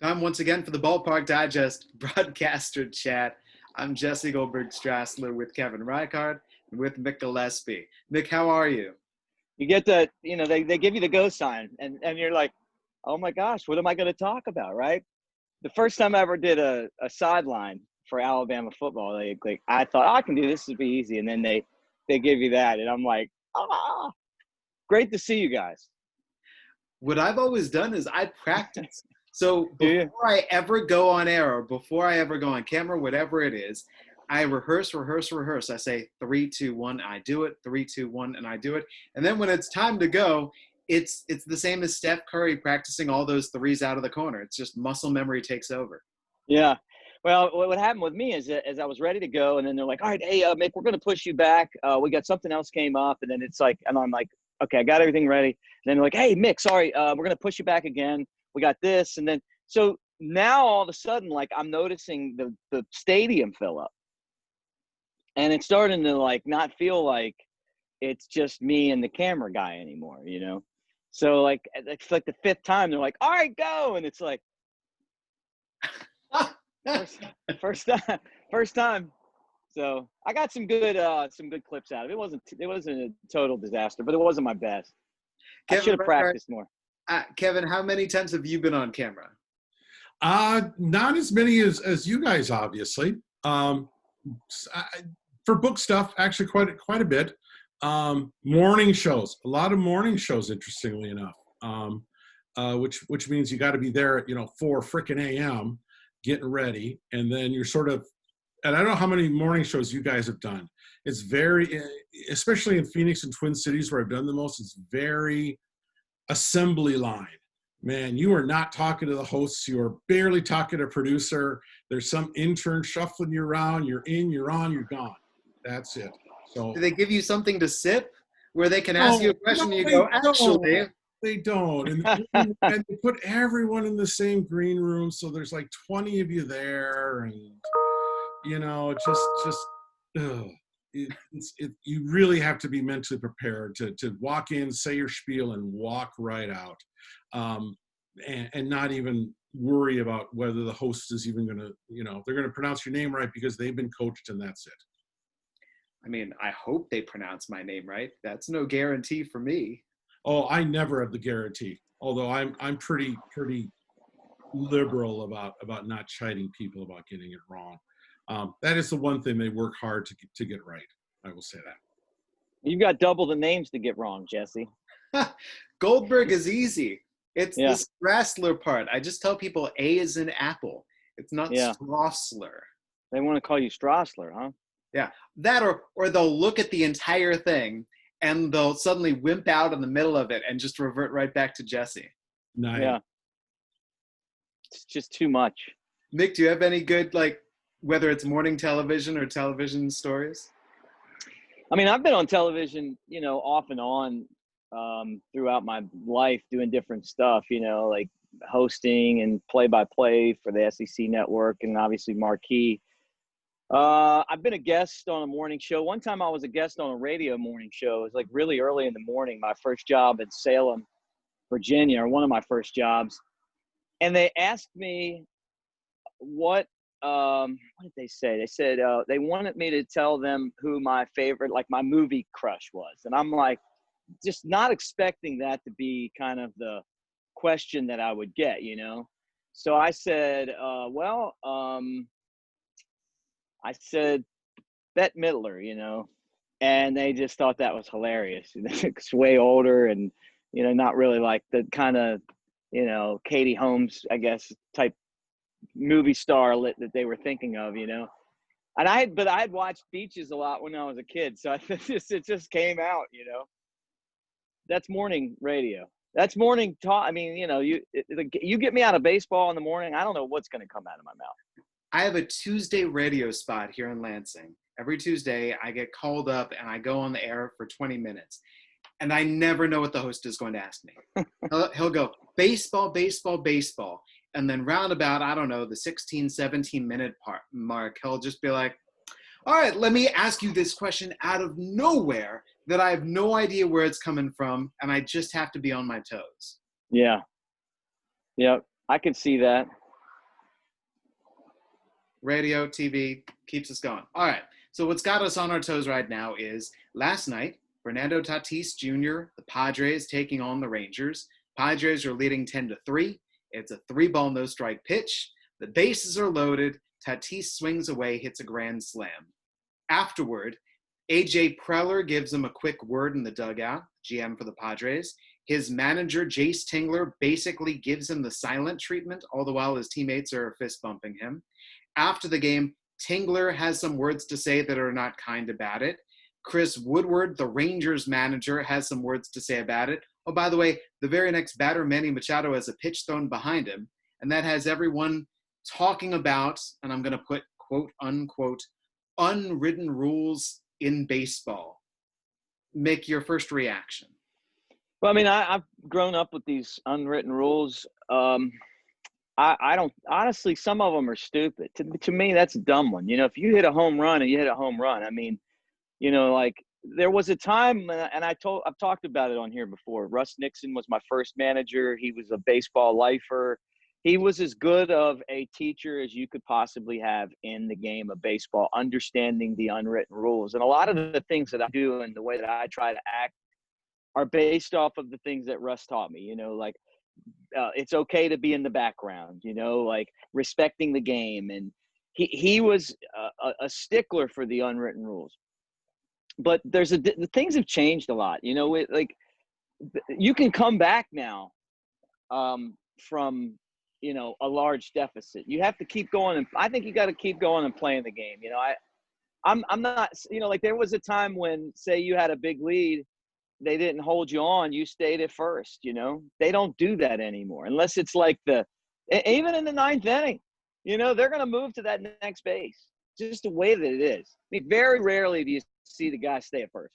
Time once again for the Ballpark Digest Broadcaster Chat. I'm Jesse Goldberg-Strassler with Kevin Reichard and with Mick Gillispie. Mick, how are you? You get the, they give you the go sign and you're like, oh my gosh, what am I going to talk about, right? The first time I ever did a sideline for Alabama football, I thought, I can do this, will be easy. And then they give you that. And I'm like, great to see you guys. What I've always done is I practice. So before I ever go on air or before I ever go on camera, whatever it is, I rehearse. I say 3, 2, 1, I do it. 3, 2, 1, and I do it. And then when it's time to go, it's the same as Steph Curry practicing all those threes out of the corner. It's just muscle memory takes over. Yeah. Well, what happened with me is as I was ready to go, and then they're like, all right, hey, Mick, we're going to push you back. We got something else came up. And then it's like, and I'm like, okay, I got everything ready. And then they're like, hey, Mick, sorry, we're going to push you back again. We got this. And then, so now all of a sudden, like, I'm noticing the stadium fill up. And it's starting to, like, not feel like it's just me and the camera guy anymore, you know? So, like, it's like the fifth time, they're like, all right, go. And it's like, first time. So I got some good clips out of it. It wasn't a total disaster, but it wasn't my best. Kevin, I should have practiced more. Kevin, how many times have you been on camera? Not as many as you guys, obviously. For book stuff, actually quite a bit. Morning shows, a lot of morning shows, interestingly enough, which means you got to be there at 4 frickin' a.m. getting ready, and then you're sort of. And I don't know how many morning shows you guys have done. It's very, especially in Phoenix and Twin Cities where I've done the most, it's very assembly line. Man, you are not talking to the hosts. You are barely talking to a producer. There's some intern shuffling you around. You're in, you're on, you're gone. That's it. So do they give you something to sip where they can ask you a question and you go, actually? They don't. And they put everyone in the same green room. So there's like 20 of you there. And you really have to be mentally prepared to walk in, say your spiel, and walk right out, and not even worry about whether the host is even going to, they're going to pronounce your name right because they've been coached and that's it. I mean, I hope they pronounce my name right. That's no guarantee for me. Oh, I never have the guarantee. Although I'm pretty liberal about not chiding people about getting it wrong. That is the one thing they work hard to get right. I will say that. You've got double the names to get wrong, Jesse. Goldberg is easy. It's the Strassler part. I just tell people A is in apple. It's not Strassler. They want to call you Strassler, huh? Yeah. That or they'll look at the entire thing and they'll suddenly wimp out in the middle of it and just revert right back to Jesse. Nice. Yeah. It's just too much. Mick, do you have any good, whether it's morning television or television stories? I mean, I've been on television, off and on throughout my life doing different stuff, like hosting and play-by-play for the SEC network and obviously Marquee. I've been a guest on a morning show. One time I was a guest on a radio morning show. It was like really early in the morning, my first job in Salem, Virginia, or one of my first jobs. And they asked me what did they say? They said they wanted me to tell them who my favorite, my movie crush was. And I'm like, just not expecting that to be kind of the question that I would get, So I said, I said Bette Midler, and they just thought that was hilarious. It's way older and, not really like the kind of, Katie Holmes, I guess, type movie star that they were thinking of, And I had watched Beaches a lot when I was a kid. So it just came out, That's morning radio. That's morning talk. I mean, you get me out of baseball in the morning, I don't know what's going to come out of my mouth. I have a Tuesday radio spot here in Lansing. Every Tuesday, I get called up and I go on the air for 20 minutes. And I never know what the host is going to ask me. He'll go, baseball, baseball, baseball. And then roundabout, I don't know, the 16, 17-minute mark, he'll just be like, all right, let me ask you this question out of nowhere that I have no idea where it's coming from, and I just have to be on my toes. Yeah. Yep, I could see that. radio, TV, keeps us going. All right. So what's got us on our toes right now is last night, Fernando Tatis Jr., the Padres taking on the Rangers. Padres are leading 10-3. It's a 3-ball, no-strike pitch. The bases are loaded. Tatis swings away, hits a grand slam. Afterward, A.J. Preller gives him a quick word in the dugout, GM for the Padres. His manager, Jace Tingler, basically gives him the silent treatment, all the while his teammates are fist bumping him. After the game, Tingler has some words to say that are not kind about it. Chris Woodward, the Rangers manager, has some words to say about it. Oh, by the way, the very next batter, Manny Machado, has a pitch thrown behind him, and that has everyone talking about, and I'm going to put quote unquote, unwritten rules in baseball. Mick, your first reaction? Well, I mean, I've grown up with these unwritten rules. I don't, honestly, some of them are stupid. To me, that's a dumb one. You know, if you hit a home run and you hit a home run, I mean, you know, like there was a time, and I've talked about it on here before. Russ Nixon was my first manager. He was a baseball lifer. He was as good of a teacher as you could possibly have in the game of baseball, understanding the unwritten rules. And a lot of the things that I do and the way that I try to act are based off of the things that Russ taught me, you know, like it's okay to be in the background, you know, like respecting the game. And he was a stickler for the unwritten rules. But the things have changed a lot, you know, like you can come back now from, you know, a large deficit. You have to keep going. And I think you got to keep going and playing the game. You know, I'm not, you know, like there was a time when, say, you had a big lead, they didn't hold you on, you stayed at first, you know. They don't do that anymore unless it's like even in the ninth inning, you know, they're going to move to that next base. Just the way that it is. I mean, very rarely do you see the guy stay at first.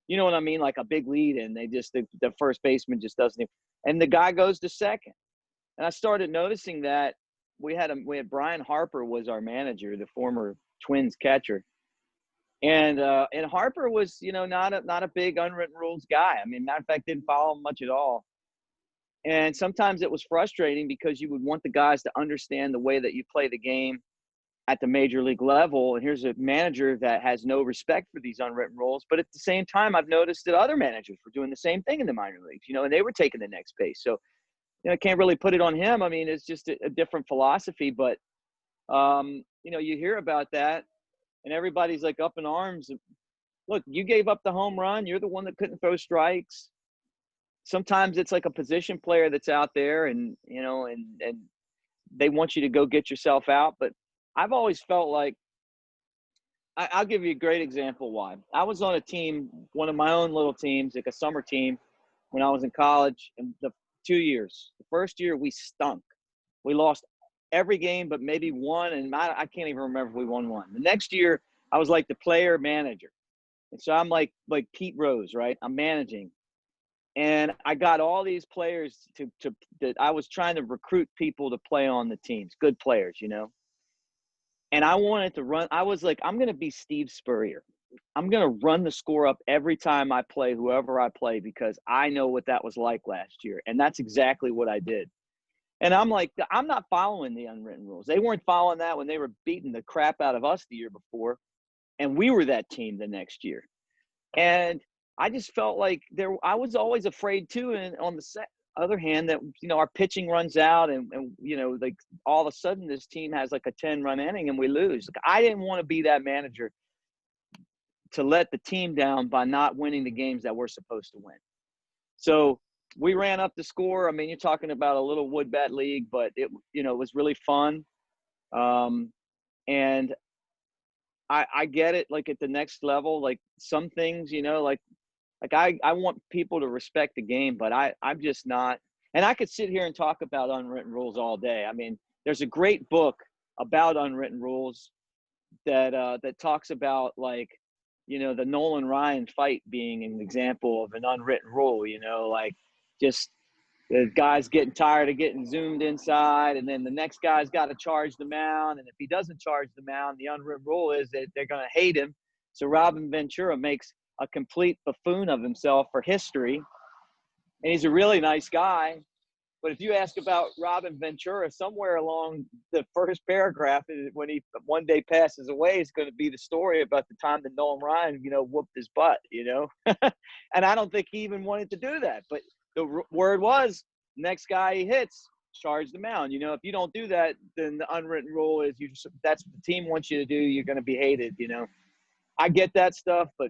You know what I mean? Like a big lead and they just, the first baseman just doesn't even, and the guy goes to second. And I started noticing that we had Brian Harper was our manager, the former Twins catcher. And Harper was, you know, not a big unwritten rules guy. I mean, matter of fact, didn't follow him much at all. And sometimes it was frustrating because you would want the guys to understand the way that you play the game at the major league level. And here's a manager that has no respect for these unwritten rules. But at the same time, I've noticed that other managers were doing the same thing in the minor leagues, you know, and they were taking the next base. So, you know, I can't really put it on him. I mean, it's just a different philosophy. But, you know, you hear about that. And everybody's like up in arms. Look, you gave up the home run. You're the one that couldn't throw strikes. Sometimes it's like a position player that's out there and, you know, and they want you to go get yourself out. But I've always felt like, I'll give you a great example why. I was on a team, one of my own little teams, like a summer team when I was in college. And the 2 years, the first year we stunk. We lost every game but maybe one, and I can't even remember if we won one. The next year, I was like the player manager. And so I'm like Pete Rose, right? I'm managing. And I got all these players that I was trying to recruit people to play on the teams, good players, you know. And I wanted to run. I was like, I'm going to be Steve Spurrier. I'm going to run the score up every time I play whoever I play because I know what that was like last year. And that's exactly what I did. And I'm like, I'm not following the unwritten rules. They weren't following that when they were beating the crap out of us the year before. And we were that team the next year. And I just felt like I was always afraid too. And on the other hand, that, you know, our pitching runs out and, you know, like all of a sudden this team has like a 10-run inning and we lose. Like, I didn't want to be that manager to let the team down by not winning the games that we're supposed to win. So we ran up the score. I mean, you're talking about a little wood bat league, but it, you know, it was really fun. And I get it. Like at the next level, like some things, you know, like I want people to respect the game, but I'm just not. And I could sit here and talk about unwritten rules all day. I mean, there's a great book about unwritten rules that talks about, like, you know, the Nolan Ryan fight being an example of an unwritten rule, you know, like just the guy's getting tired of getting zoomed inside, and then the next guy's got to charge the mound. And if he doesn't charge the mound, the unwritten rule is that they're going to hate him. So Robin Ventura makes a complete buffoon of himself for history. And he's a really nice guy. But if you ask about Robin Ventura, somewhere along the first paragraph, when he one day passes away, is going to be the story about the time that Nolan Ryan, whooped his butt, And I don't think he even wanted to do that. But the word was, next guy he hits, charge the mound. If you don't do that, then the unwritten rule is that's what the team wants you to do. You're going to be hated, I get that stuff, but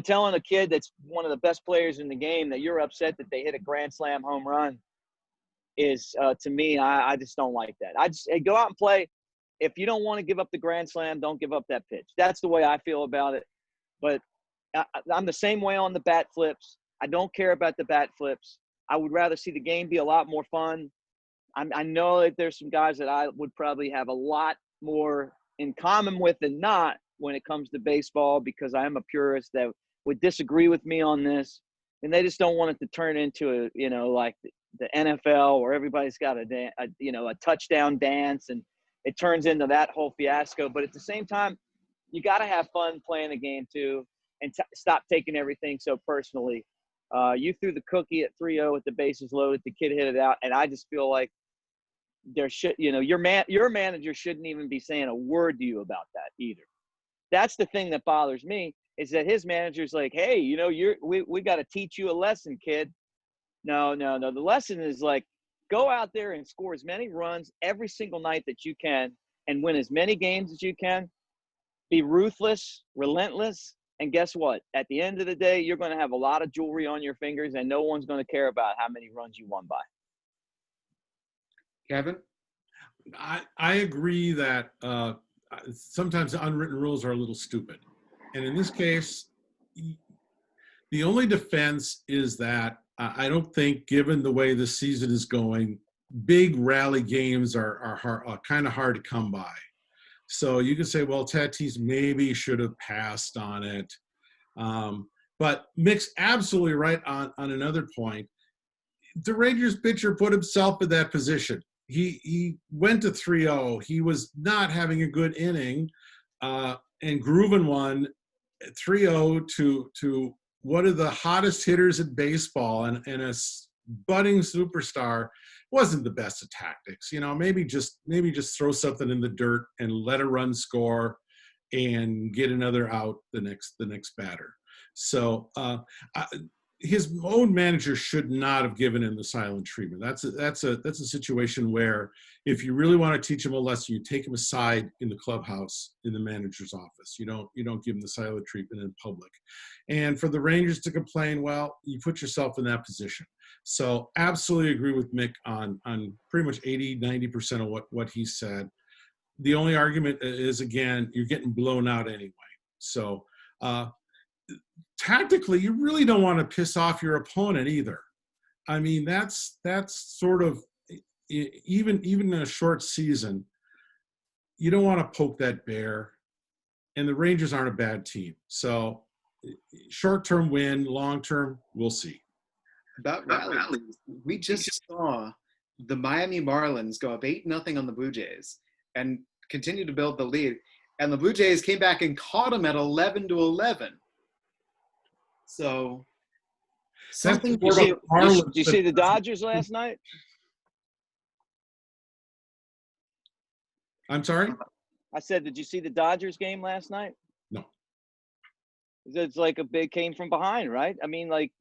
telling a kid that's one of the best players in the game that you're upset that they hit a grand slam home run is, to me, I just don't like that. Hey, go out and play. If you don't want to give up the grand slam, don't give up that pitch. That's the way I feel about it. But I'm the same way on the bat flips. I don't care about the bat flips. I would rather see the game be a lot more fun. I know that there's some guys that I would probably have a lot more in common with than not when it comes to baseball, because I am a purist that would disagree with me on this, and they just don't want it to turn into like the NFL where everybody's got a touchdown dance and it turns into that whole fiasco. But at the same time, you got to have fun playing the game too, and stop taking everything so personally. You threw the cookie at 3-0 with the bases loaded, the kid hit it out, and I just feel like there should, your manager shouldn't even be saying a word to you about that either. That's the thing that bothers me, is that his manager's like, hey, we got to teach you a lesson, kid. No. The lesson is like, go out there and score as many runs every single night that you can and win as many games as you can. Be ruthless, relentless. And guess what? At the end of the day, you're going to have a lot of jewelry on your fingers, and no one's going to care about how many runs you won by. Kevin? I agree that sometimes the unwritten rules are a little stupid. And in this case, the only defense is that I don't think, given the way the season is going, big rally games are kind of hard to come by. So you can say, well, Tatis maybe should have passed on it. But Mick's absolutely right on another point. The Rangers pitcher put himself in that position. He went to 3-0. He was not having a good inning, and Grooven won 3-0 to one of the hottest hitters in baseball and a budding superstar. Wasn't the best of tactics. Maybe just throw something in the dirt and let a run score and get another out the next batter. So his own manager should not have given him the silent treatment. That's a situation where if you really want to teach him a lesson, you take him aside in the clubhouse in the manager's office. You don't give him the silent treatment in public. And for the Rangers to complain, well, you put yourself in that position. So absolutely agree with Mick on pretty much 80-90% of what he said. The only argument is, again, you're getting blown out anyway. So tactically, you really don't want to piss off your opponent either. I mean, that's sort of, even in a short season, you don't want to poke that bear. And the Rangers aren't a bad team. So short-term win, long-term, we'll see. About rallies, we just saw the Miami Marlins go up 8-0 on the Blue Jays and continue to build the lead. And the Blue Jays came back and caught them at 11-11. So something. Did you see the Dodgers last night? I'm sorry? I said, did you see the Dodgers game last night? No. It's like they came from behind, right? I mean, like,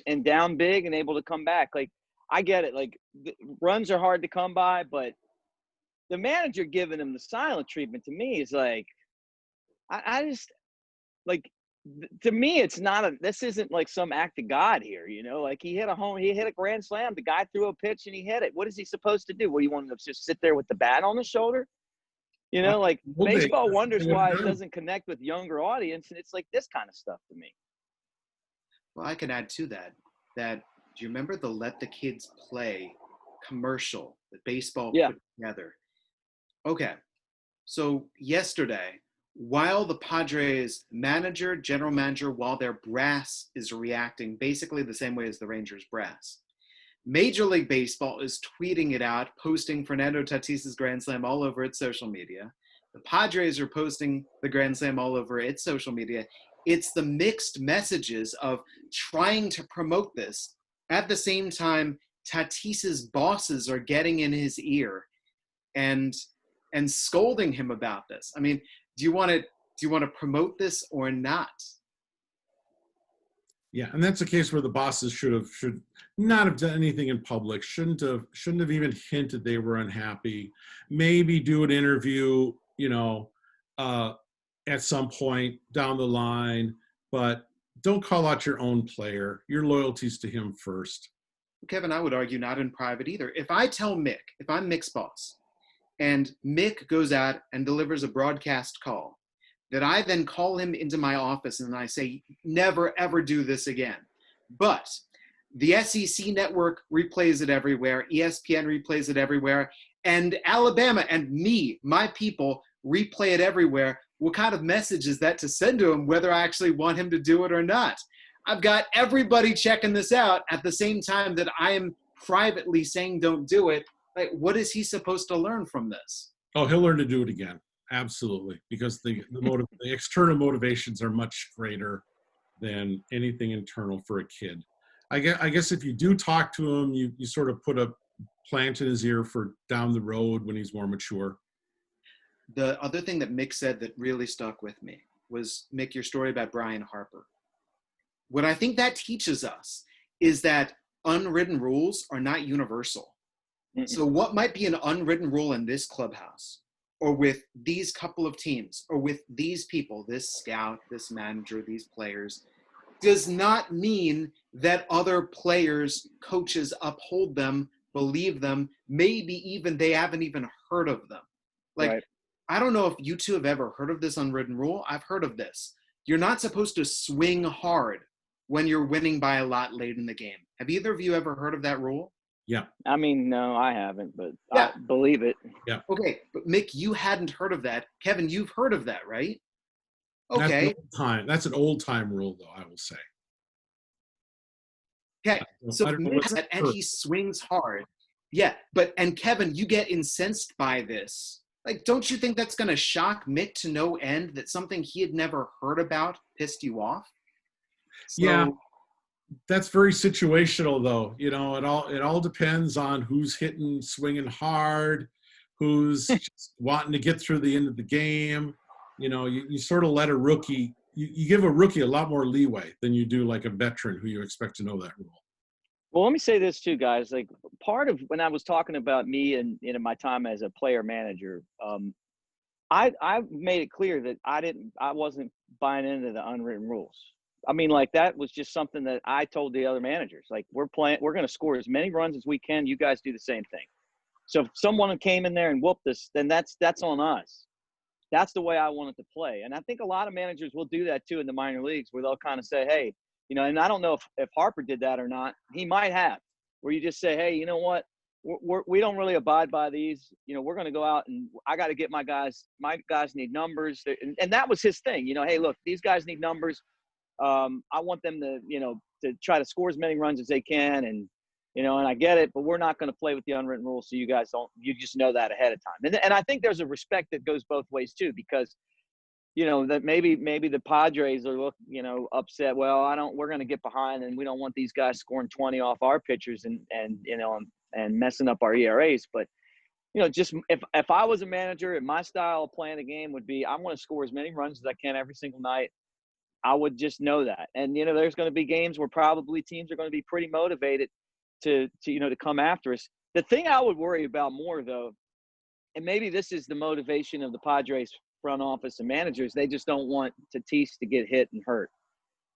and down big and able to come back. Like, I get it. Like, runs are hard to come by, but the manager giving them the silent treatment to me is like, I just, like, to me, it's not this isn't like some act of God here, like he hit a grand slam. The guy threw a pitch and he hit it. What is he supposed to do? What, you want him to just sit there with the bat on his shoulder? Like baseball wonders why it doesn't connect with younger audience. And it's like this kind of stuff to me. Well, I can add to that do you remember the Let the Kids Play commercial that baseball put together? Okay. So yesterday, while the Padres general manager, while their brass is reacting basically the same way as the Rangers brass, Major League Baseball is tweeting it out, posting Fernando Tatis' Grand Slam all over its social media. The Padres are posting the Grand Slam all over its social media. It's the mixed messages of trying to promote this At the same time, Tatis's bosses are getting in his ear and scolding him about this. I mean, do you want to promote this or not? Yeah, and that's a case where the bosses should not have done anything in public. Shouldn't have even hinted they were unhappy. Maybe do an interview, at some point down the line, but don't call out your own player. Your loyalties to him first. Kevin, I would argue not in private either. If I tell Mick, if I'm Mick's boss, and Mick goes out and delivers a broadcast call, that I then call him into my office and I say, never, ever do this again. But the SEC network replays it everywhere, ESPN replays it everywhere, and Alabama and me, my people, replay it everywhere. What kind of message is that to send to him, whether I actually want him to do it or not? I've got everybody checking this out at the same time that I am privately saying don't do it. Like, what is he supposed to learn from this? Oh, he'll learn to do it again. Absolutely. Because the external motivations are much greater than anything internal for a kid. I guess if you do talk to him, you sort of put a plant in his ear for down the road when he's more mature. The other thing that Mick said that really stuck with me was, Mick, your story about Brian Harper. What I think that teaches us is that unwritten rules are not universal. So what might be an unwritten rule in this clubhouse, or with these couple of teams, or with these people, this scout, this manager, these players, does not mean that other players, coaches uphold them, believe them, maybe even they haven't even heard of them. Like, right. I don't know if you two have ever heard of this unwritten rule. I've heard of this. You're not supposed to swing hard when you're winning by a lot late in the game. Have either of you ever heard of that rule? Yeah. I mean, no, I haven't, but yeah. I believe it. Yeah. Okay, but Mick, you hadn't heard of that. Kevin, you've heard of that, right? Okay. That's an old time rule, though, I will say. Okay, so Mick says that, and he swings hard. Yeah, and Kevin, you get incensed by this. Like, don't you think that's going to shock Mick to no end that something he had never heard about pissed you off? So, yeah. That's very situational, though. It all depends on who's hitting, swinging hard, who's just wanting to get through the end of the game. You sort of let a rookie, you give a rookie a lot more leeway than you do like a veteran who you expect to know that rule. Well, let me say this too, guys. Like, part of when I was talking about me and my time as a player manager, I made it clear that I wasn't buying into the unwritten rules. I mean, like, that was just something that I told the other managers. Like, we're going to score as many runs as we can. You guys do the same thing. So if someone came in there and whooped us, then that's on us. That's the way I want it to play. And I think a lot of managers will do that too in the minor leagues, where they'll kind of say, hey, and I don't know if Harper did that or not. He might have, where you just say, hey, you know what? We don't really abide by these. We're going to go out and I got to get my guys need numbers. And that was his thing. Hey, look, these guys need numbers. I want them to try to score as many runs as they can. And I get it, but we're not going to play with the unwritten rules. So you just know that ahead of time. And I think there's a respect that goes both ways too, because, that maybe the Padres are upset. Well, we're going to get behind and we don't want these guys scoring 20 off our pitchers and messing up our ERAs. But, just if I was a manager and my style of playing the game would be, I want to score as many runs as I can every single night. I would just know that. And, there's going to be games where probably teams are going to be pretty motivated to come after us. The thing I would worry about more, though, and maybe this is the motivation of the Padres front office and managers, they just don't want Tatis to get hit and hurt,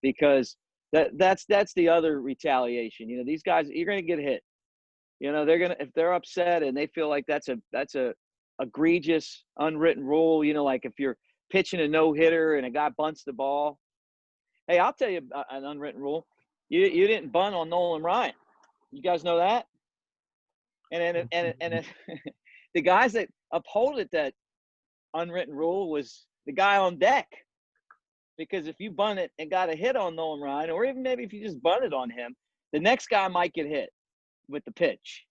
because that's the other retaliation. These guys, you're going to get hit. They're going to, if they're upset and they feel like that's a egregious unwritten rule, like if you're pitching a no-hitter and a guy bunts the ball. Hey, I'll tell you an unwritten rule. You didn't bunt on Nolan Ryan. You guys know that? And the guys that upholded that unwritten rule was the guy on deck. Because if you bunt it and got a hit on Nolan Ryan, or even maybe if you just bunted on him, the next guy might get hit with the pitch,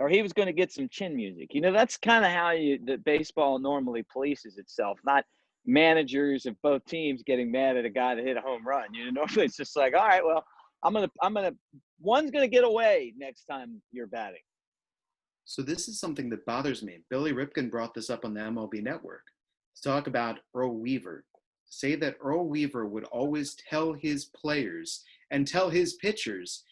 or he was going to get some chin music. That's kind of how the baseball normally polices itself, not managers of both teams getting mad at a guy that hit a home run. It's just like, all right, well, I'm gonna one's going to get away next time you're batting. So this is something that bothers me. Billy Ripken brought this up on the MLB Network to talk about Earl Weaver. Say that Earl Weaver would always tell his players and tell his pitchers,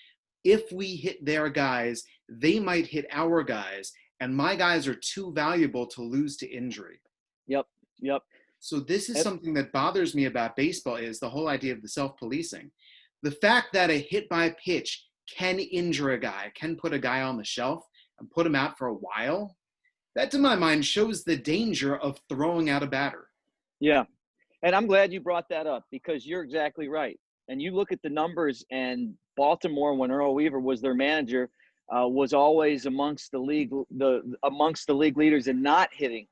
if we hit their guys, they might hit our guys, and my guys are too valuable to lose to injury. Yep. So this is something that bothers me about baseball, is the whole idea of the self-policing. The fact that a hit by pitch can injure a guy, can put a guy on the shelf and put him out for a while, that to my mind shows the danger of throwing out a batter. Yeah. And I'm glad you brought that up, because you're exactly right. And you look at the numbers, and Baltimore, when Earl Weaver was their manager, was always amongst the league leaders in not hitting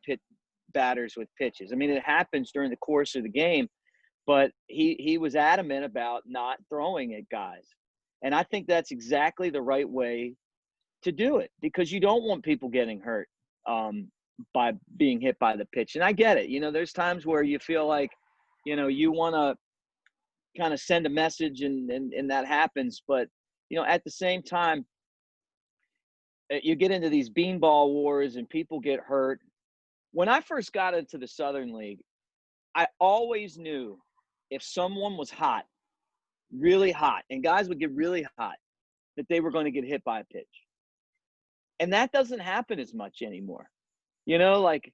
batters with pitches. I mean, it happens during the course of the game, but he was adamant about not throwing at guys. And I think that's exactly the right way to do it, because you don't want people getting hurt by being hit by the pitch. And I get it. You know, there's times where you feel like, you know, you want to kind of send a message and that happens. But, you know, at the same time, you get into these beanball wars and people get hurt. When I first got into the Southern League, I always knew if someone was hot, really hot, and guys would get really hot, that they were going to get hit by a pitch. And that doesn't happen as much anymore. You know, like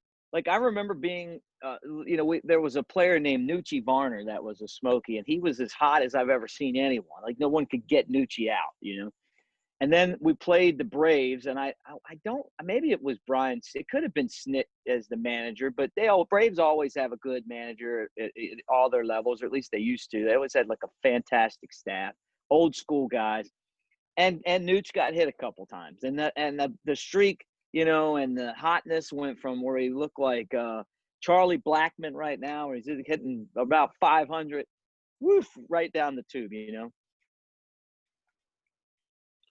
I remember being, there was a player named Nucci Varner that was a Smoky, and he was as hot as I've ever seen anyone. Like, no one could get Nucci out, you know. And then we played the Braves, and I don't, maybe it was Brian. It could have been Snit as the manager, but Braves always have a good manager at all their levels, or at least they used to. They always had like a fantastic staff, old school guys. And Nooch got hit a couple times, and the streak, you know, and the hotness went from where he looked like Charlie Blackmon right now, where he's hitting about 500, woof, right down the tube, you know.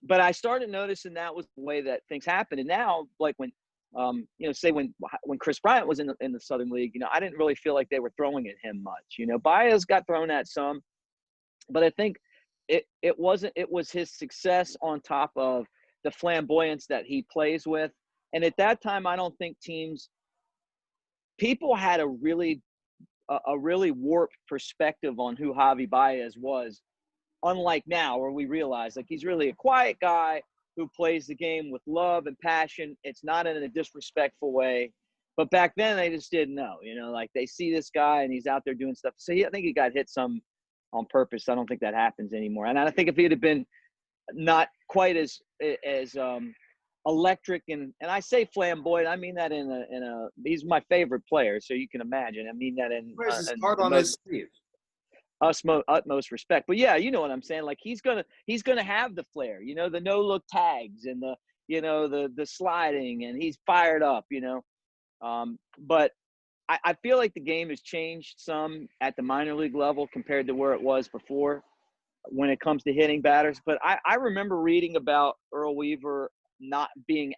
But I started noticing that was the way that things happened. And now, like when, say when Chris Bryant was in the Southern League, you know, I didn't really feel like they were throwing at him much. You know, Baez got thrown at some, but I think it was his success on top of the flamboyance that he plays with. And at that time, I don't think people had a really warped perspective on who Javi Baez was. Unlike now, where we realize, like, he's really a quiet guy who plays the game with love and passion. It's not in a disrespectful way. But back then, they just didn't know. You know, like, they see this guy and he's out there doing stuff. So I think he got hit some on purpose. I don't think that happens anymore. And I think if he'd have been not quite as electric and I say flamboyant, I mean that in a he's my favorite player, so you can imagine. I mean that in his heart on his sleeve. Utmost respect. But yeah, you know what I'm saying? Like, he's gonna have the flair, you know, the no look tags and the, you know, the sliding, and he's fired up, you know. But I feel like the game has changed some at the minor league level compared to where it was before when it comes to hitting batters. But I remember reading about Earl Weaver not being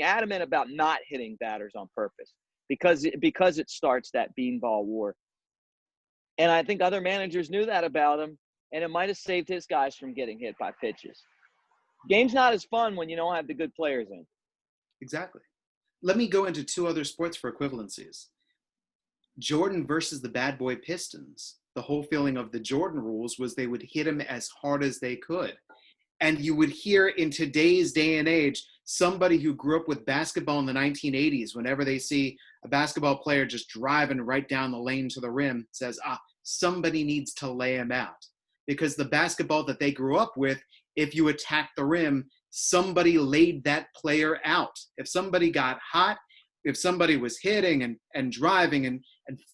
adamant about not hitting batters on purpose because it starts that beanball war. And I think other managers knew that about him, and it might have saved his guys from getting hit by pitches. Game's not as fun when you don't have the good players in. Exactly. Let me go into two other sports for equivalencies. Jordan versus the Bad Boy Pistons. The whole feeling of the Jordan rules was they would hit him as hard as they could. And you would hear in today's day and age, somebody who grew up with basketball in the 1980s, whenever they see a basketball player just driving right down the lane to the rim, says, somebody needs to lay him out. Because the basketball that they grew up with, if you attacked the rim, somebody laid that player out. If somebody got hot, if somebody was hitting and driving and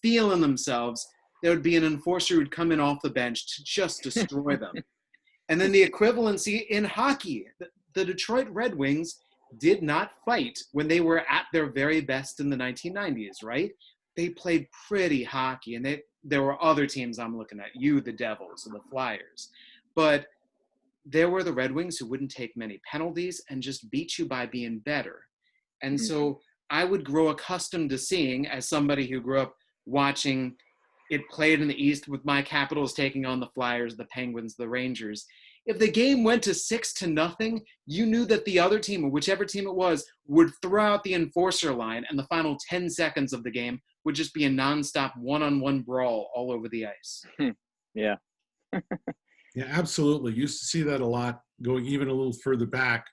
feeling themselves, there would be an enforcer who would come in off the bench to just destroy them. And then the equivalency in hockey, the Detroit Red Wings did not fight when they were at their very best in the 1990s, right? They played pretty hockey, and there were other teams I'm looking at, the Devils and the Flyers. But there were the Red Wings who wouldn't take many penalties and just beat you by being better. And so I would grow accustomed to seeing, as somebody who grew up watching it played in the East with my Capitals taking on the Flyers, the Penguins, the Rangers, If the game went to 6-0, you knew that the other team, or whichever team it was, would throw out the enforcer line, and the final 10 seconds of the game would just be a nonstop one-on-one brawl all over the ice. Yeah. Yeah, absolutely. Used to see that a lot, going even a little further back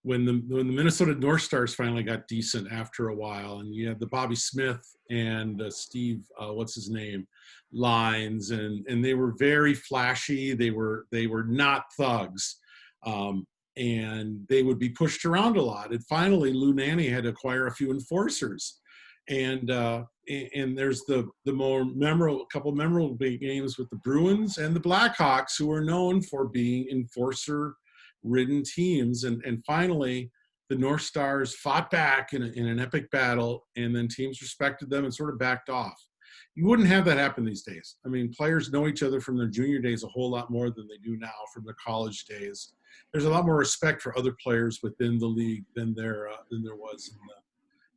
when the Minnesota North Stars finally got decent after a while, and you had the Bobby Smith and Steve, what's his name, lines, and they were very flashy. They were not thugs, and they would be pushed around a lot. And finally, Lou Nanne had to acquire a few enforcers, and there's the more memorable couple memorable big games with the Bruins and the Blackhawks, who are known for being enforcer-ridden teams. And finally, the North Stars fought back in an epic battle, and then teams respected them and sort of backed off. You wouldn't have that happen these days. I mean, players know each other from their junior days a whole lot more than they do now from their college days. There's a lot more respect for other players within the league than there was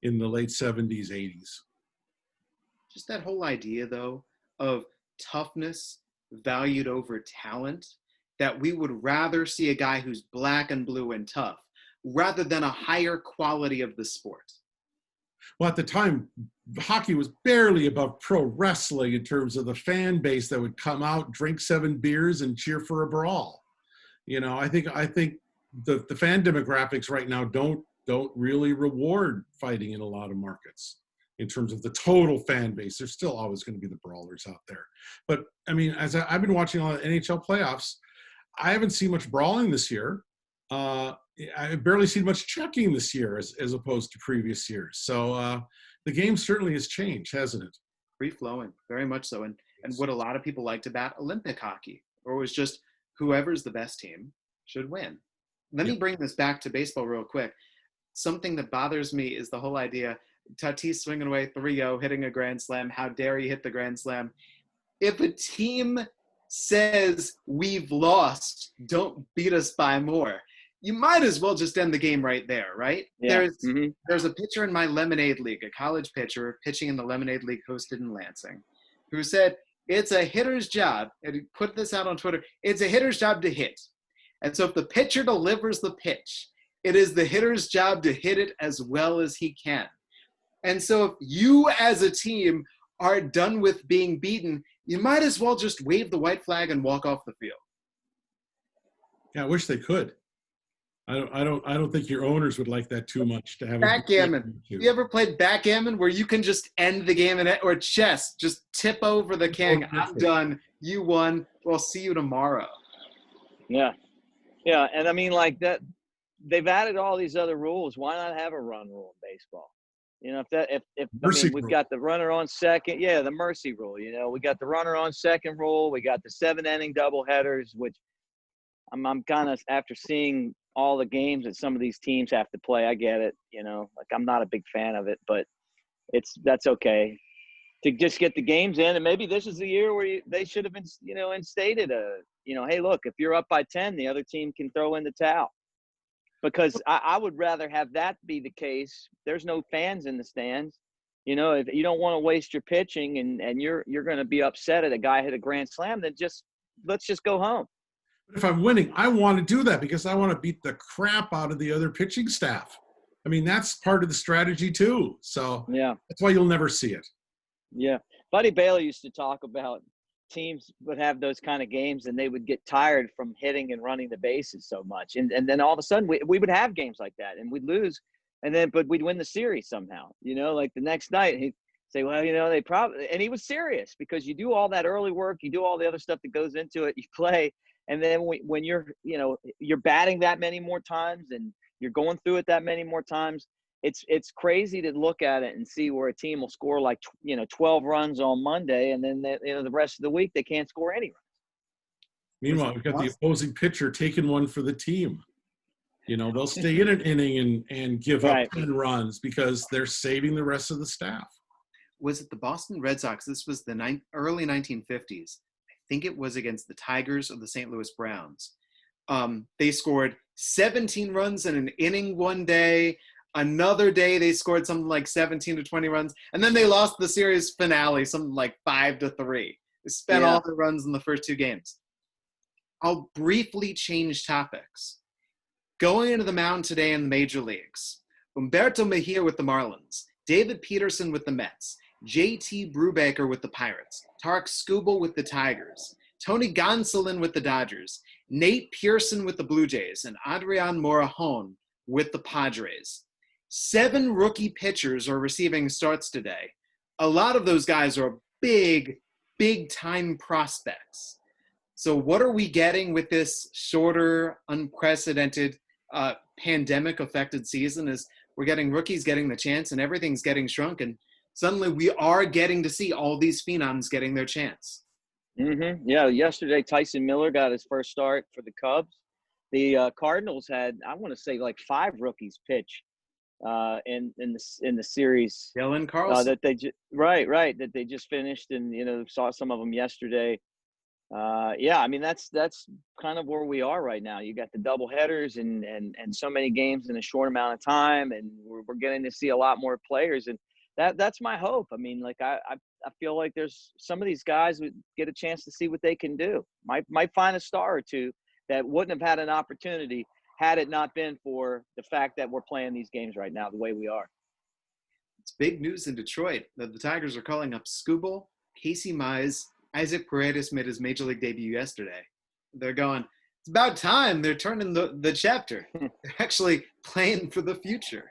in the late 70s, 80s. Just that whole idea, though, of toughness valued over talent, that we would rather see a guy who's black and blue and tough rather than a higher quality of the sport. Well, at the time, hockey was barely above pro wrestling in terms of the fan base that would come out, drink 7 beers, and cheer for a brawl. You know, I think the fan demographics right now don't really reward fighting in a lot of markets. In terms of the total fan base, there's still always going to be the brawlers out there. But I mean, as I've been watching a lot of NHL playoffs, I haven't seen much brawling this year. I've barely seen much checking this year as opposed to previous years. So the game certainly has changed, hasn't it? Free-flowing, very much so. And what a lot of people liked about Olympic hockey, or it was just whoever's the best team should win. Let me bring this back to baseball real quick. Something that bothers me is the whole idea, Tatis swinging away 3-0, hitting a grand slam. How dare he hit the grand slam? If a team says we've lost, don't beat us by more, you might as well just end the game right there, right? Yeah. There's a pitcher in my Lemonade League, a college pitcher pitching in the Lemonade League hosted in Lansing, who said, it's a hitter's job, and he put this out on Twitter, it's a hitter's job to hit. And so if the pitcher delivers the pitch, it is the hitter's job to hit it as well as he can. And so if you as a team are done with being beaten, you might as well just wave the white flag and walk off the field. Yeah, I wish they could. I don't think your owners would like that too much to have. Backgammon. You ever played backgammon where you can just end the game or chess, just tip over the king? I'm done. You won. We'll see you tomorrow. Yeah. Yeah. And I mean, like that, they've added all these other rules. Why not have a run rule in baseball? You know, we've got the runner on second. Yeah. The mercy rule, you know, we got the runner on second rule. We got the 7-inning doubleheaders, which I'm kind of, after seeing all the games that some of these teams have to play, I get it. You know, like I'm not a big fan of it, but that's okay to just get the games in. And maybe this is the year where they should have been, you know, instated hey, look, if you're up by 10, the other team can throw in the towel. Because I would rather have that be the case. There's no fans in the stands. You know, if you don't want to waste your pitching and you're going to be upset at a guy hit a grand slam, then let's just go home. If I'm winning, I want to do that because I want to beat the crap out of the other pitching staff. I mean, that's part of the strategy too. So yeah, that's why you'll never see it. Yeah. Buddy Bailey used to talk about teams would have those kind of games and they would get tired from hitting and running the bases so much. And then all of a sudden we would have games like that and we'd lose but we'd win the series somehow, you know, like the next night he'd say, well, you know, they probably, and he was serious because you do all that early work, you do all the other stuff that goes into it, you play. And then when you're batting that many more times and you're going through it that many more times, it's crazy to look at it and see where a team will score 12 runs on Monday, and then the rest of the week they can't score any runs. Meanwhile, we've got the opposing pitcher taking one for the team. You know, they'll stay in an inning and give up 10 runs because they're saving the rest of the staff. Was it the Boston Red Sox? This was the early 1950s. I think it was against the Tigers or the St. Louis Browns. They scored 17 runs in an inning one day. Another day they scored something like 17 to 20 runs. And then they lost the series finale, something like 5-3. They spent all their runs in the first two games. I'll briefly change topics. Going into the mound today in the major leagues, Humberto Mejia with the Marlins, David Peterson with the Mets, JT Brubaker with the Pirates, Tarek Skubal with the Tigers, Tony Gonsolin with the Dodgers, Nate Pearson with the Blue Jays, and Adrian Morejon with the Padres. 7 rookie pitchers are receiving starts today. A lot of those guys are big time prospects. So what are we getting with this shorter, unprecedented pandemic-affected season is we're getting rookies getting the chance and everything's getting shrunk, and suddenly we are getting to see all these phenoms getting their chance. Mm-hmm. Yeah, yesterday Tyson Miller got his first start for the Cubs. The Cardinals had, I want to say, like 5 rookies pitch in the series. Dylan Carlson. That they that they just finished, and saw some of them yesterday. Yeah, I mean that's kind of where we are right now. You got the double headers and so many games in a short amount of time, and we're getting to see a lot more players, and that's my hope. I mean, like I feel like there's some of these guys who get a chance to see what they can do. Might find a star or two that wouldn't have had an opportunity had it not been for the fact that we're playing these games right now the way we are. It's big news in Detroit that the Tigers are calling up Skubal, Casey Mize. Isaac Paredes made his major league debut yesterday. They're going, it's about time. They're turning the chapter. They're actually playing for the future.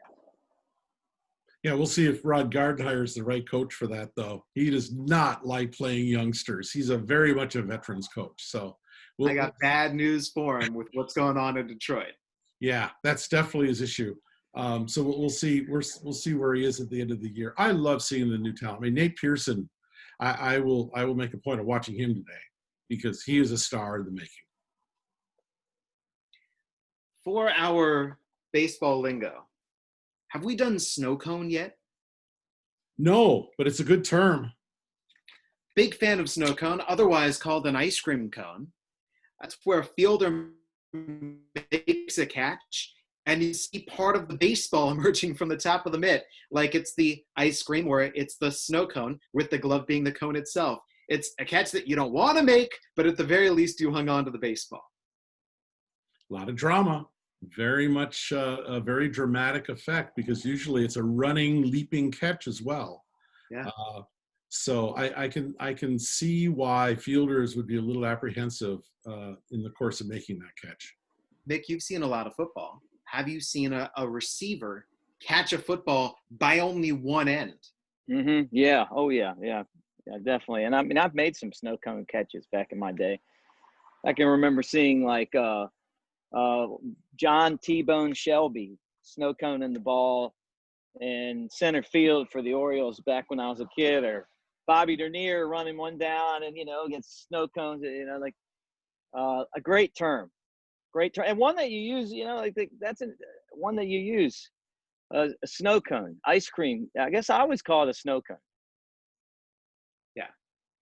Yeah, we'll see if Rod Gardner is the right coach for that, though. He does not like playing youngsters. He's very much a veterans coach. So I got bad news for him with what's going on in Detroit. Yeah, that's definitely his issue. So we'll see. We'll see where he is at the end of the year. I love seeing the new talent. I mean, Nate Pearson. I will make a point of watching him today because he is a star in the making. For our baseball lingo, have we done snow cone yet? No, but it's a good term. Big fan of snow cone, otherwise called an ice cream cone. That's where a fielder makes a catch and you see part of the baseball emerging from the top of the mitt, like it's the ice cream or it's the snow cone, with the glove being the cone itself. It's a catch that you don't want to make, but at the very least you hung on to the baseball. A lot of drama, very much a very dramatic effect, because usually it's a running, leaping catch as well. Yeah. So I can see why fielders would be a little apprehensive in the course of making that catch. Mick, you've seen a lot of football. Have you seen a receiver catch a football by only one end? Mm-hmm. Yeah. Oh, yeah. Yeah, definitely. And I mean, I've made some snow cone catches back in my day. I can remember seeing like John T-Bone Shelby snow cone in the ball in center field for the Orioles back when I was a kid, or Bobby Dernier running one down and, against snow cones, like a great term. Great term. And one that you use, that's one that you use, a snow cone, ice cream. I guess I always call it a snow cone. Yeah,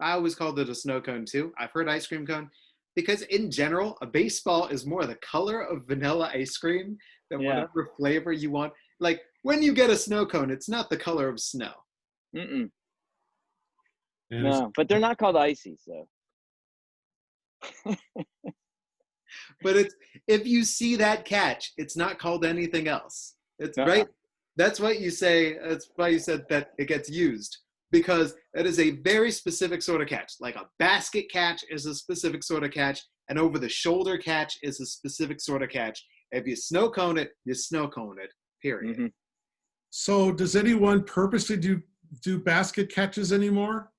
I always called it a snow cone too. I've heard ice cream cone because in general, a baseball is more the color of vanilla ice cream than whatever flavor you want. Like when you get a snow cone, it's not the color of snow. Mm-mm. No, but they're not called ices, though. But if you see that catch, it's not called anything else. It's right. That's what you say. That's why you said that it gets used, because it is a very specific sort of catch. Like a basket catch is a specific sort of catch. An over-the-shoulder catch is a specific sort of catch. If you snow cone it, you snow cone it, period. Mm-hmm. So does anyone purposely do basket catches anymore?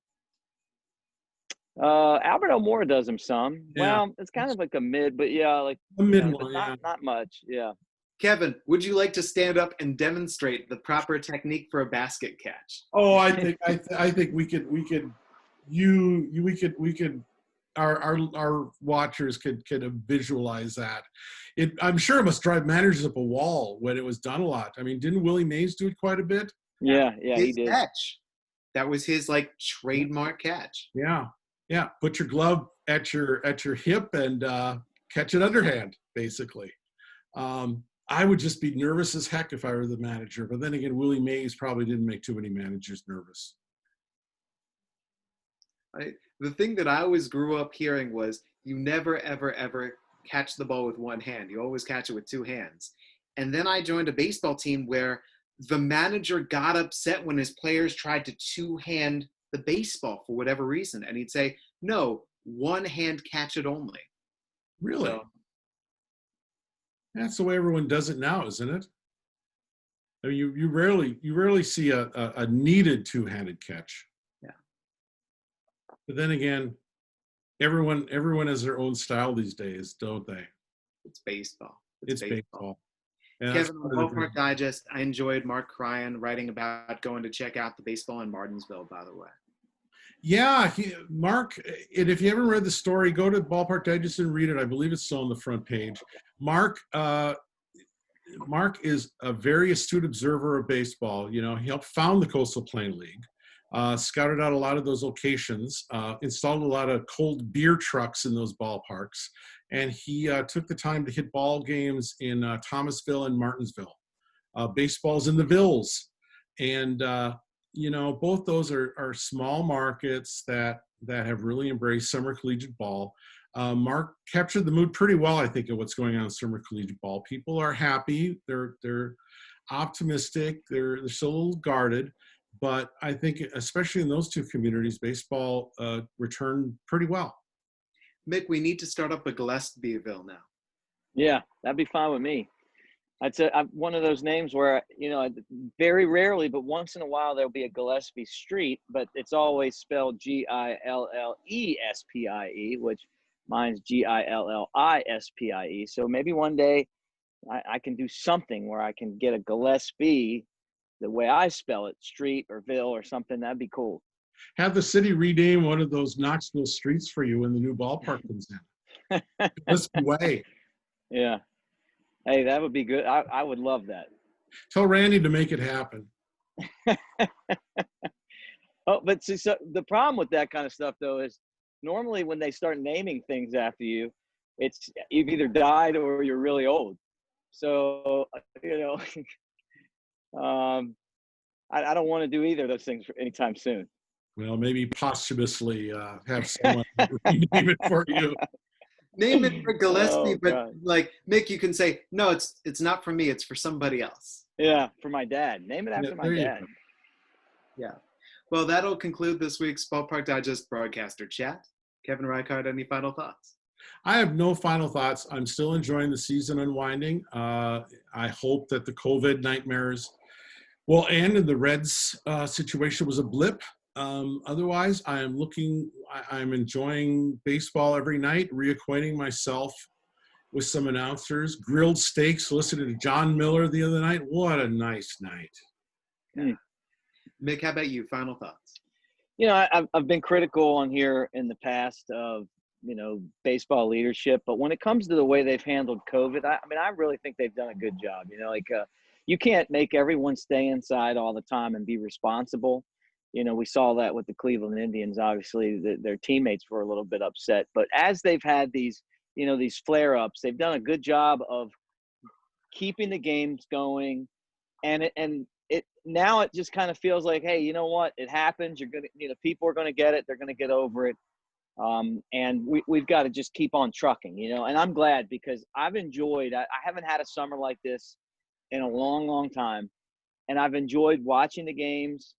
Albert Elmore does them some. Yeah. Well, it's kind of like a mid, but like a mid one, not much. Yeah. Kevin, would you like to stand up and demonstrate the proper technique for a basket catch? Oh, I think we could our watchers could visualize that. I'm sure it must drive managers up a wall when it was done a lot. I mean, didn't Willie Mays do it quite a bit? Yeah, he did. Catch. That was his trademark catch. Yeah. Put your glove at your hip and catch it underhand, basically. I would just be nervous as heck if I were the manager. But then again, Willie Mays probably didn't make too many managers nervous. The thing that I always grew up hearing was You never, ever, ever catch the ball with one hand. You always catch it with two hands. And then I joined a baseball team where the manager got upset when his players tried to two-hand the baseball for whatever reason. And he'd say, no, one hand catch it only. Really? So, That's the way everyone does it now, isn't it? I mean, you rarely see a needed two-handed catch. yeah. But then again, everyone has their own style these days, don't they? It's baseball. It's baseball. And Kevin, on Ballpark Digest, I enjoyed Mark Cryan writing about going to check out the baseball in Martinsville, by the way. Yeah, Mark, and if you haven't read the story, go to Ballpark Digest and read it. I believe it's still on the front page. Mark is a very astute observer of baseball. You know, he helped found the Coastal Plain League, scouted out a lot of those locations, installed a lot of cold beer trucks in those ballparks, and he took the time to hit ball games in Thomasville and Martinsville. Baseball's in the Vills, and you know, both those are small markets that have really embraced summer collegiate ball. Mark captured the mood pretty well, I think, of what's going on in summer collegiate ball. People are happy. They're optimistic. They're still a little guarded, but I think, especially in those two communities, baseball returned pretty well. Mick, we need to start up a Gillispieville now. Yeah, that'd be fine with me. I'm one of those names where, you know, very rarely, but once in a while, there'll be a Gillispie Street, but it's always spelled Gillespie, which mine's Gillispie. So maybe one day I can do something where I can get a Gillispie the way I spell it, street or ville or something. That'd be cool. Have the city rename one of those Knoxville streets for you when the new ballpark comes in. Gillispie Way. Yeah. Hey, that would be good. I would love that. Tell Randy to make it happen. Oh, but see, so the problem with that kind of stuff, though, is normally when they start naming things after you, it's you've either died or you're really old. So, you know, I don't want to do either of those things anytime soon. Well, maybe posthumously have someone rename it for you. Name it for Gillispie, but God. like Mick, you can say, no, it's not for me, it's for somebody else. Yeah, for my dad. Name it after my dad. Yeah. Well, that'll conclude this week's Ballpark Digest Broadcaster Chat. Kevin Reichard, any final thoughts? I have no final thoughts. I'm still enjoying the season unwinding. I hope that the COVID nightmares will end and the Reds situation was a blip. Otherwise, I'm enjoying baseball every night, reacquainting myself with some announcers. Grilled steaks, listening to John Miller the other night. What a nice night. Mm. Mick, how about you? Final thoughts? You know, I've been critical on here in the past of, you know, baseball leadership, but when it comes to the way they've handled COVID, I mean, I really think they've done a good job. You know, like you can't make everyone stay inside all the time and be responsible. You know, we saw that with the Cleveland Indians. Obviously, their teammates were a little bit upset. But as they've had these, you know, these flare-ups, they've done a good job of keeping the games going. And it now it just kind of feels like, hey, you know what? It happens. You're gonna, you know, people are gonna get it. They're gonna get over it. And we've got to just keep on trucking, you know. And I'm glad because I've enjoyed. I haven't had a summer like this in a long, long time, and I've enjoyed watching the games.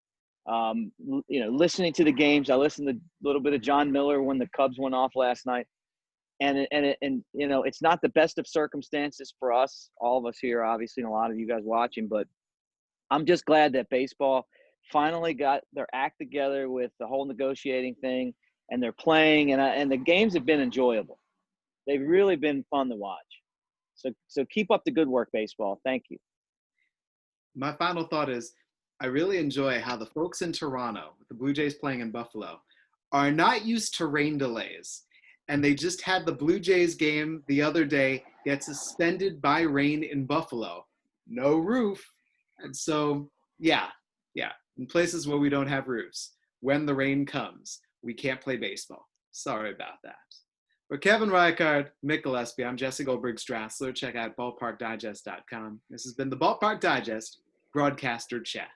You know, listening to the games. I listened to a little bit of John Miller when the Cubs went off last night, and you know, it's not the best of circumstances for us, all of us here, obviously, and a lot of you guys watching. But I'm just glad that baseball finally got their act together with the whole negotiating thing, and they're playing, and the games have been enjoyable. They've really been fun to watch. So keep up the good work, baseball. Thank you. My final thought is, I really enjoy how the folks in Toronto, with the Blue Jays playing in Buffalo, are not used to rain delays. And they just had the Blue Jays game the other day get suspended by rain in Buffalo. No roof. And so, yeah. In places where we don't have roofs, when the rain comes, we can't play baseball. Sorry about that. For Kevin Reichard, Mick Gillispie, I'm Jesse Goldberg-Strassler. Check out ballparkdigest.com. This has been the Ballpark Digest Broadcaster Chat.